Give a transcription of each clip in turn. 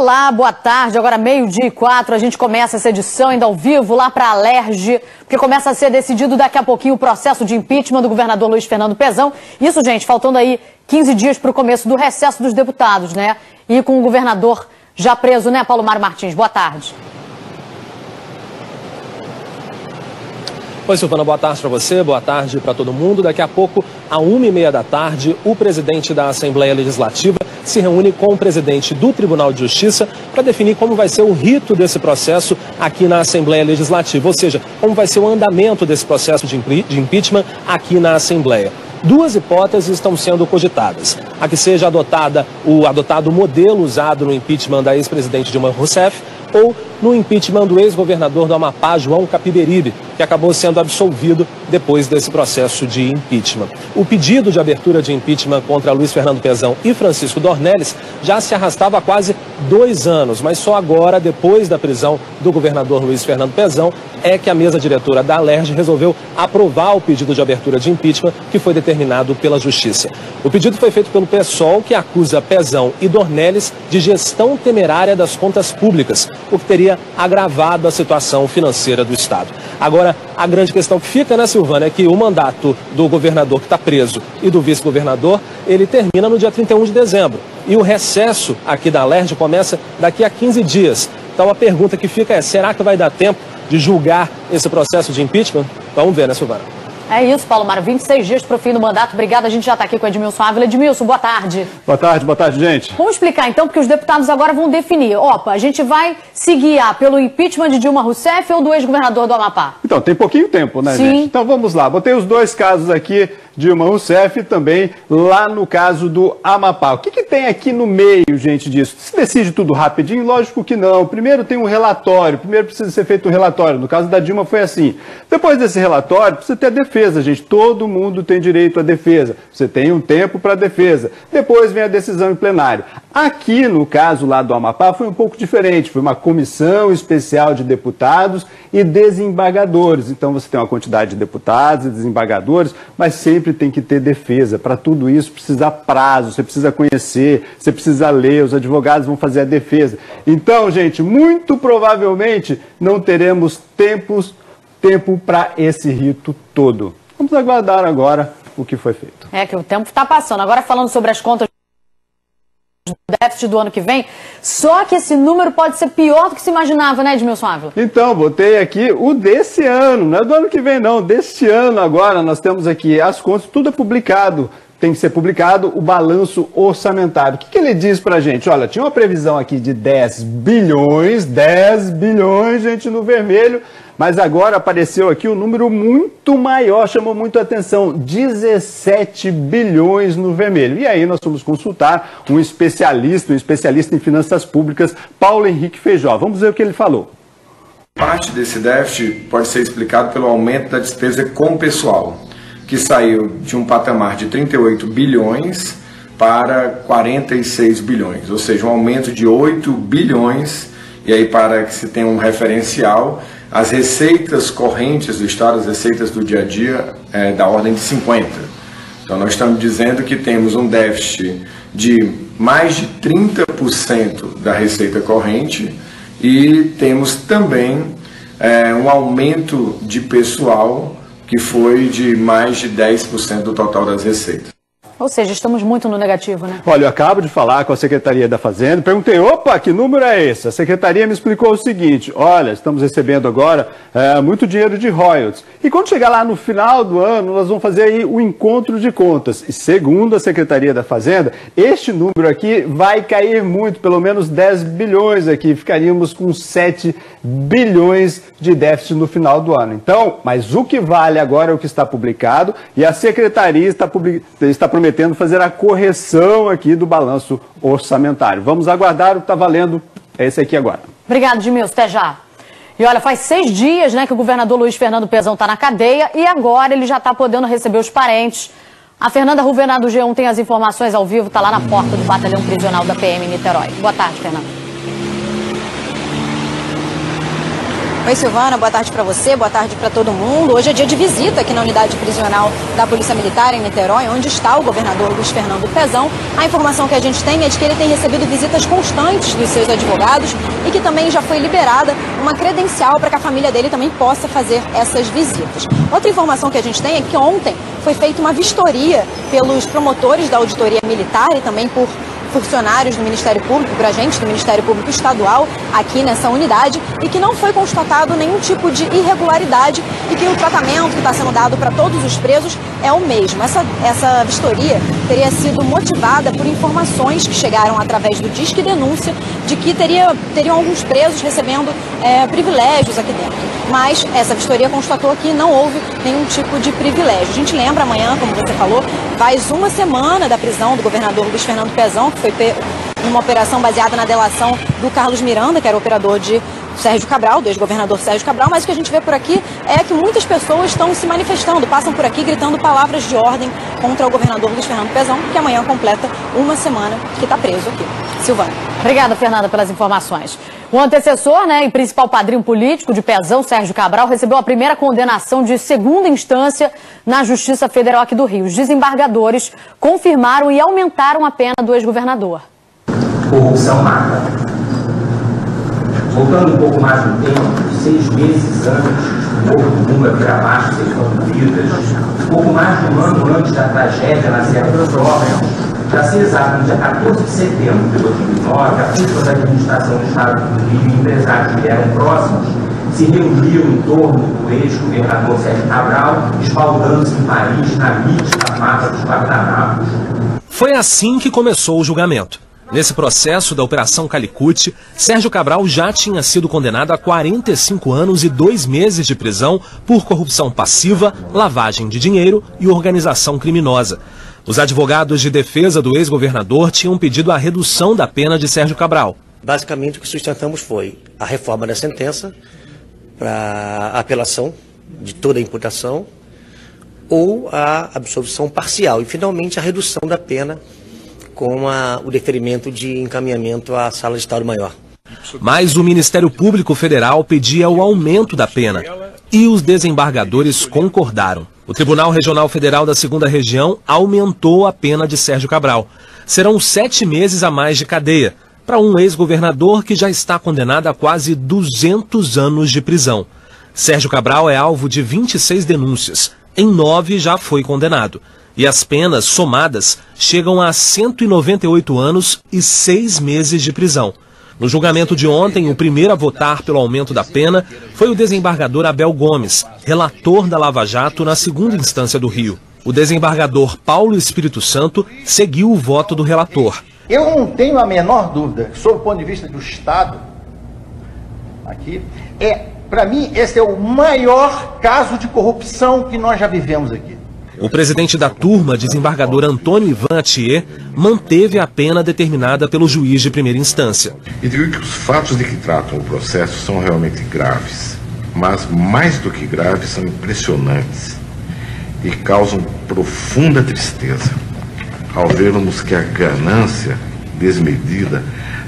Olá, boa tarde. Agora 12:04, a gente começa essa edição ainda ao vivo lá para a Alerj, porque começa a ser decidido daqui a pouquinho o processo de impeachment do governador Luiz Fernando Pezão. Isso, gente, faltando aí 15 dias para o começo do recesso dos deputados, né? E com o governador já preso, né, Paulo Mário Martins? Boa tarde. Oi, Silvana, boa tarde para você, boa tarde para todo mundo. Daqui a pouco, às 1h30 da tarde, o presidente da Assembleia Legislativa se reúne com o presidente do Tribunal de Justiça para definir como vai ser o rito desse processo aqui na Assembleia Legislativa, ou seja, como vai ser o andamento desse processo de impeachment aqui na Assembleia. Duas hipóteses estão sendo cogitadas. A que seja adotado o modelo usado no impeachment da ex-presidente Dilma Rousseff ou no impeachment do ex-governador do Amapá, João Capiberibe, que acabou sendo absolvido depois desse processo de impeachment. O pedido de abertura de impeachment contra Luiz Fernando Pezão e Francisco Dornelles já se arrastava há quase 2 anos, mas só agora, depois da prisão do governador Luiz Fernando Pezão, é que a mesa diretora da Alerj resolveu aprovar o pedido de abertura de impeachment que foi determinado pela Justiça. O pedido foi feito pelo PSOL, que acusa Pezão e Dornelles de gestão temerária das contas públicas, o que teria agravado a situação financeira do Estado. Agora, a grande questão que fica, né, Silvana, é que o mandato do governador que está preso e do vice-governador, ele termina no dia 31 de dezembro. E o recesso aqui da Alerj começa daqui a 15 dias. Então a pergunta que fica é, será que vai dar tempo de julgar esse processo de impeachment? Vamos ver, né, Silvana? É isso, Paulo Mário. 26 dias para o fim do mandato. Obrigada. A gente já está aqui com o Edmilson Ávila. Edmilson, boa tarde. Boa tarde, gente. Vamos explicar então, porque os deputados agora vão definir. Opa, a gente vai se guiar pelo impeachment de Dilma Rousseff ou do ex-governador do Amapá? Então, tem pouquinho tempo, né, Sim. gente? Então vamos lá. Botei os dois casos aqui, Dilma Rousseff e também lá no caso do Amapá. O que tem aqui no meio, gente, disso? Se decide tudo rapidinho? Lógico que não. Primeiro tem um relatório, primeiro precisa ser feito um relatório. No caso da Dilma foi assim. Depois desse relatório, precisa ter a defesa, gente. Todo mundo tem direito à defesa. Você tem um tempo para a defesa. Depois vem a decisão em plenário. Aqui, no caso lá do Amapá, foi um pouco diferente. Foi uma comissão especial de deputados e desembargadores. Então você tem uma quantidade de deputados e desembargadores, mas sempre tem que ter defesa. Para tudo isso precisa prazo, você precisa conhecer, você precisa ler, os advogados vão fazer a defesa. Então, gente, muito provavelmente não teremos tempo para esse rito todo. Vamos aguardar agora o que foi feito. É que o tempo está passando. Agora falando sobre as contas do déficit do ano que vem, só que esse número pode ser pior do que se imaginava, né, Edmilson Ávila? Então, botei aqui o desse ano, não é do ano que vem não, deste ano agora, nós temos aqui as contas, tudo é publicado. Tem que ser publicado o balanço orçamentário. O que ele diz pra gente? Olha, tinha uma previsão aqui de 10 bilhões, gente, no vermelho, mas agora apareceu aqui um número muito maior, chamou muito a atenção, 17 bilhões no vermelho. E aí nós fomos consultar um especialista em finanças públicas, Paulo Henrique Feijó. Vamos ver o que ele falou. Parte desse déficit pode ser explicado pelo aumento da despesa com o pessoal, que saiu de um patamar de 38 bilhões para 46 bilhões, ou seja, um aumento de 8 bilhões, e aí para que se tenha um referencial, as receitas correntes do Estado, as receitas do dia a dia, é da ordem de 50. Então nós estamos dizendo que temos um déficit de mais de 30% da receita corrente e temos também um aumento de pessoal que foi de mais de 10% do total das receitas. Ou seja, estamos muito no negativo, né? Olha, eu acabo de falar com a Secretaria da Fazenda, perguntei, opa, que número é esse? A Secretaria me explicou o seguinte, olha, estamos recebendo agora muito dinheiro de royalties. E quando chegar lá no final do ano, nós vamos fazer aí o encontro de contas. E segundo a Secretaria da Fazenda, este número aqui vai cair muito, pelo menos 10 bilhões aqui, ficaríamos com 7 bilhões de déficit no final do ano. Então, mas o que vale agora é o que está publicado e a Secretaria está prometendo fazer a correção aqui do balanço orçamentário. Vamos aguardar, o que está valendo é esse aqui agora. Obrigado, Edmilson. Até já. E olha, faz 6 dias, né, que o governador Luiz Fernando Pezão está na cadeia e agora ele já está podendo receber os parentes. A Fernanda Ruvenard do G1 tem as informações ao vivo, está lá na porta do batalhão prisional da PM em Niterói. Boa tarde, Fernanda. Oi, Silvana, boa tarde para você, boa tarde para todo mundo. Hoje é dia de visita aqui na unidade prisional da Polícia Militar em Niterói, onde está o governador Luiz Fernando Pezão. A informação que a gente tem é de que ele tem recebido visitas constantes dos seus advogados e que também já foi liberada uma credencial para que a família dele também possa fazer essas visitas. Outra informação que a gente tem é que ontem foi feita uma vistoria pelos promotores da Auditoria Militar e também por funcionários do Ministério Público, por agentes do Ministério Público Estadual aqui nessa unidade, e que não foi constatado nenhum tipo de irregularidade e que o tratamento que está sendo dado para todos os presos é o mesmo. Essa vistoria teria sido motivada por informações que chegaram através do Disque Denúncia de que teriam alguns presos recebendo privilégios aqui dentro. Mas essa vistoria constatou que não houve nenhum tipo de privilégio. A gente lembra amanhã, como você falou, faz uma semana da prisão do governador Luiz Fernando Pezão, que foi uma operação baseada na delação do Carlos Miranda, que era o operador de Sérgio Cabral, do ex-governador Sérgio Cabral. Mas o que a gente vê por aqui é que muitas pessoas estão se manifestando, passam por aqui gritando palavras de ordem contra o governador Luiz Fernando Pezão, que amanhã completa uma semana que está preso aqui. Silvana. Obrigada, Fernanda, pelas informações. O antecessor, e principal padrinho político de Pezão, Sérgio Cabral, recebeu a primeira condenação de segunda instância na Justiça Federal aqui do Rio. Os desembargadores confirmaram e aumentaram a pena do ex-governador. Corrupção mata. Voltando um pouco mais no tempo, 6 meses antes do Morro do Bunga virar baixo, ser concluídas, pouco mais de um ano antes da tragédia na Serra dos Jovens, para ser exato, no dia 14 de setembro de 2009, a cúpula da administração do Estado do Rio e empresários que eram próximos se reuniram em torno do ex-governador Sérgio Cabral, espaldando-se em Paris, na mítica mata dos guardanapos. Foi assim que começou o julgamento. Nesse processo da Operação Calicut, Sérgio Cabral já tinha sido condenado a 45 anos e 2 meses de prisão por corrupção passiva, lavagem de dinheiro e organização criminosa. Os advogados de defesa do ex-governador tinham pedido a redução da pena de Sérgio Cabral. Basicamente, o que sustentamos foi a reforma da sentença para a apelação de toda a imputação ou a absolvição parcial e, finalmente, a redução da pena com o deferimento de encaminhamento à Sala de Estado Maior. Mas o Ministério Público Federal pedia o aumento da pena e os desembargadores concordaram. O Tribunal Regional Federal da 2ª Região aumentou a pena de Sérgio Cabral. Serão 7 meses a mais de cadeia para um ex-governador que já está condenado a quase 200 anos de prisão. Sérgio Cabral é alvo de 26 denúncias. Em 9 já foi condenado. E as penas somadas chegam a 198 anos e 6 meses de prisão. No julgamento de ontem, o primeiro a votar pelo aumento da pena foi o desembargador Abel Gomes, relator da Lava Jato na 2ª instância do Rio. O desembargador Paulo Espírito Santo seguiu o voto do relator. Eu não tenho a menor dúvida, sob o ponto de vista do Estado, aqui, para mim, esse é o maior caso de corrupção que nós já vivemos aqui. O presidente da turma, desembargador Antônio Ivan Atier, manteve a pena determinada pelo juiz de primeira instância. E digo que os fatos de que tratam o processo são realmente graves, mas mais do que graves, são impressionantes e causam profunda tristeza ao vermos que a ganância desmedida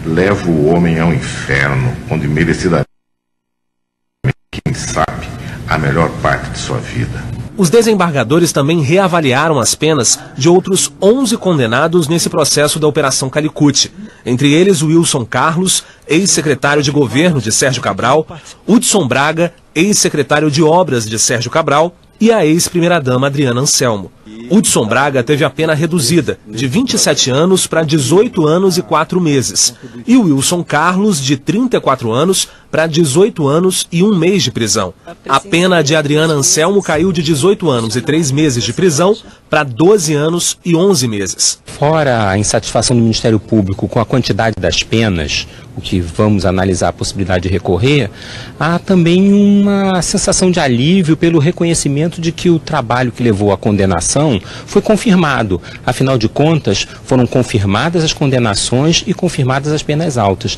leva o homem ao inferno, onde merecidamente, quem sabe, a melhor parte de sua vida. Os desembargadores também reavaliaram as penas de outros 11 condenados nesse processo da Operação Calicut. Entre eles, Wilson Carlos, ex-secretário de governo de Sérgio Cabral, Hudson Braga, ex-secretário de obras de Sérgio Cabral, e a ex-primeira-dama Adriana Anselmo. Hudson Braga teve a pena reduzida, de 27 anos para 18 anos e 4 meses. E o Wilson Carlos, de 34 anos para 18 anos e 1 mês de prisão. A pena de Adriana Anselmo caiu de 18 anos e 3 meses de prisão para 12 anos e 11 meses. Fora a insatisfação do Ministério Público com a quantidade das penas, o que vamos analisar a possibilidade de recorrer, há também uma sensação de alívio pelo reconhecimento de que o trabalho que levou à condenação foi confirmado. Afinal de contas, foram confirmadas as condenações e confirmadas as penas altas.